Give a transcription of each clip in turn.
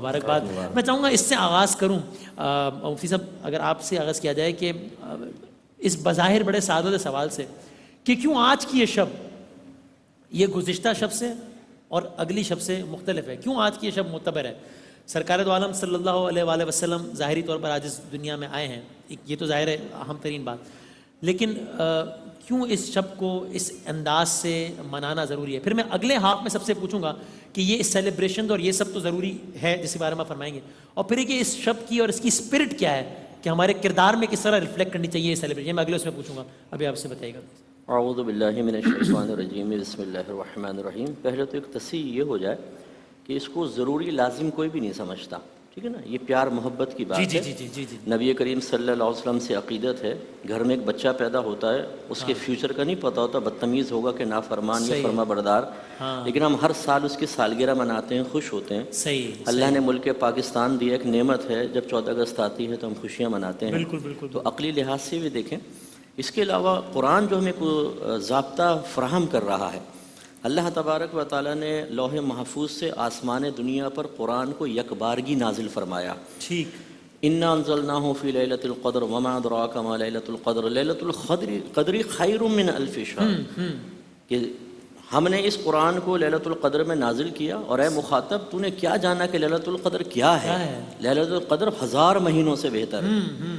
مبارکباد. میں چاہوں گا اس سے آغاز کروں مفتی صاحب، اگر آپ سے آغاز کیا جائے کہ اس بظاہر بڑے سادہ سوال سے کہ کیوں آج کی یہ شب یہ گزشتہ شب سے اور اگلی شب سے مختلف ہے، کیوں آج کی یہ شب معتبر ہے؟ سرکار دو عالم صلی اللہ علیہ وآلہ وسلم ظاہری طور پر آج اس دنیا میں آئے ہیں، یہ تو ظاہر ہے اہم ترین بات، لیکن کیوں اس شب کو اس انداز سے منانا ضروری ہے؟ پھر میں اگلے ہاف میں سب سے پوچھوں گا کہ یہ سیلیبریشن اور یہ سب تو ضروری ہے جس کے بارے میں فرمائیں گے، اور پھر کہ اس شب کی اور اس کی اسپرٹ کیا ہے کہ ہمارے کردار میں کس طرح ریفلیکٹ کرنی چاہیے یہ سیلیبریشن، میں اگلے اس میں پوچھوں گا. ابھی آپ سے بتائیے گا. اعوذ باللہ من الشیطان الرجیم، بسم اللہ الرحمن الرحیم. پہلے تو ایک تصحیح یہ ہو جائے کہ اس کو ضروری لازم کوئی بھی نہیں سمجھتا، ٹھیک ہے نا؟ یہ پیار محبت کی بات ہے. جی. نبی کریم صلی اللہ علیہ وسلم سے عقیدت ہے، گھر میں ایک بچہ پیدا ہوتا ہے، اس کے فیوچر کا نہیں پتہ ہوتا، بدتمیز ہوگا کہ نافرمان یا فرما بردار، لیکن ہم ہر سال اس کی سالگرہ مناتے ہیں، خوش ہوتے ہیں. صحیح. اللہ نے ملک پاکستان دی ایک نعمت ہے، جب 14 اگست آتی ہے تو ہم خوشیاں مناتے ہیں. بالکل. تو عقلی لحاظ سے بھی دیکھیں. اس کے علاوہ قرآن جو ہمیں کو ضابطہ فراہم کر رہا ہے، اللہ تبارک و تعالیٰ نے لوح محفوظ سے آسمان دنیا پر قرآن کو یکبارگی نازل فرمایا. ٹھیک. انا انزلناہ فی لیلۃ القدر وما ادراک ما لیلۃ القدر لیلۃ القدر خیر من الف شہر، کہ ہم نے اس قرآن کو لیلۃ القدر میں نازل کیا، اور اے مخاطب تو نے کیا جانا کہ لیلۃ القدر کیا ہے؟ لیلۃ القدر 1000 مہینوں سے بہتر ہے.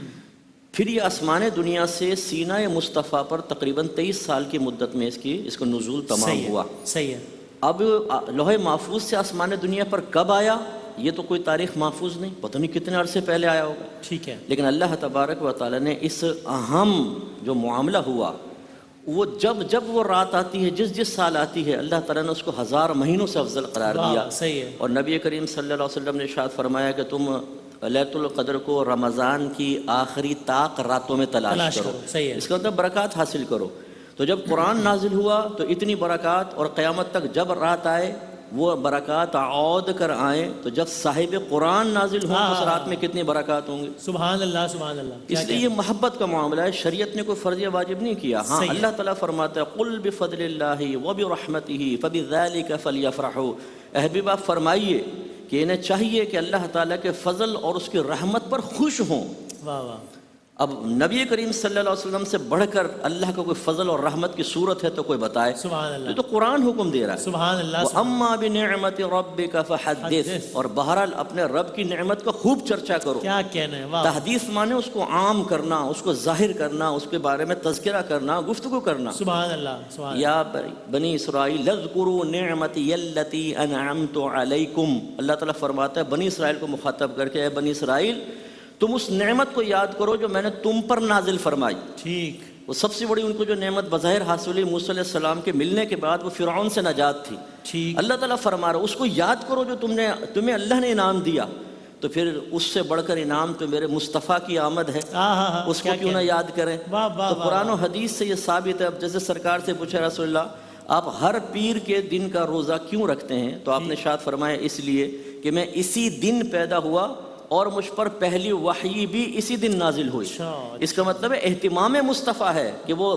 پھر یہ آسمان دنیا سے سینہ مصطفیٰ پر تقریباً 23 سال کی مدت میں اس کا نزول تمام ہوا. صحیح ہے. اب لوح محفوظ سے آسمان دنیا پر کب آیا یہ تو کوئی تاریخ محفوظ نہیں، پتہ نہیں کتنے عرصے پہلے آیا ہوگا. ٹھیک ہے. لیکن اللہ تبارک و تعالیٰ نے اس اہم جو معاملہ ہوا، وہ جب وہ رات آتی ہے، جس سال آتی ہے، اللہ تعالیٰ نے اس کو 1000 مہینوں سے افضل قرار دیا. صحیح ہے. اور نبی کریم صلی اللہ علیہ وسلم نے ارشاد فرمایا کہ تم لیلۃ القدر کو رمضان کی آخری طاق راتوں میں تلاش کرو. صحیح ہے. اس کا مطلب برکات حاصل کرو. تو جب قرآن نازل ہوا تو اتنی برکات، اور قیامت تک جب رات آئے وہ برکات عود کر آئیں، تو جب صاحب قرآن نازل ہوں اس رات میں کتنی برکات ہوں گی. سبحان اللہ سبحان اللہ. اس لیے یہ محبت کا معاملہ ہے، شریعت نے کوئی فرض واجب نہیں کیا. ہاں اللہ تعالیٰ فرماتا ہے قل بفضل اللہ وبرحمتہ فبذلک فلیفرحوا. اے حبیب آپ فرمائیے کہ انہیں چاہیے کہ اللہ تعالیٰ کے فضل اور اس کی رحمت پر خوش ہوں. واہ واہ. اب نبی کریم صلی اللہ علیہ وسلم سے بڑھ کر اللہ کا کوئی فضل اور رحمت کی صورت ہے تو کوئی بتائے. سبحان اللہ. تو قرآن حکم دے رہا ہے. سبحان اللہ. وَأَمَّا بِنِعْمَةِ رَبِّكَ فَحَدِّثْ، اور بہرحال اپنے رب کی نعمت کا خوب چرچا کرو. کیا کہنا ہے. واہ. تحدیث مانے اس کو عام کرنا، اس کو ظاہر کرنا، اس کے بارے میں تذکرہ کرنا، گفتگو کرنا. سبحان اللہ سبحان. یا بنی اسرائیل اذکروا نعمتی التی انعمت علیکم. اللہ تعالیٰ فرماتا ہے بنی اسرائیل کو مخاطب کر کے، اے بنی اسرائیل تم اس نعمت کو یاد کرو جو میں نے تم پر نازل فرمائی. ٹھیک. وہ سب سے بڑی ان کو جو نعمت بظاہر حاصل ہوئی موسیٰ علیہ السلام کے ملنے کے بعد، وہ فرعون سے نجات تھی. ٹھیک. اللہ تعالیٰ فرما رہا اس کو یاد کرو جو تمہیں اللہ نے انعام دیا. تو پھر اس سے بڑھ کر انعام تو میرے مصطفیٰ کی آمد ہے، اس کو کیوں نہ یاد کریں. تو قرآن و حدیث سے یہ ثابت ہے. اب جیسے سرکار سے پوچھا رسول اللہ آپ ہر پیر کے دن کا روزہ کیوں رکھتے ہیں؟ تو آپ نے ارشاد فرمایا اس لیے کہ میں اسی دن پیدا ہوا اور مجھ پر پہلی وحی بھی اسی دن نازل ہوئی. اس کا مطلب ہے اہتمام مصطفیٰ ہے کہ وہ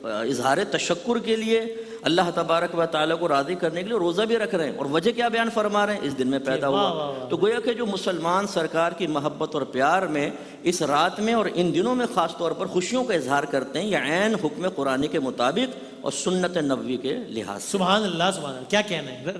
اظہار تشکر کے لیے اللہ تبارک و تعالیٰ کو راضی کرنے کے لیے روزہ بھی رکھ رہے ہیں. اور وجہ کیا بیان فرما رہے ہیں؟ اس دن میں پیدا ہوا. تو گویا کہ جو مسلمان سرکار کی محبت اور پیار میں اس رات میں اور ان دنوں میں خاص طور پر خوشیوں کا اظہار کرتے ہیں، یہ عین حکم قرآنی کے مطابق اور سنت نبوی کے لحاظ سے. سبحان اللہ سبحان اللہ. کیا کہنا ہے.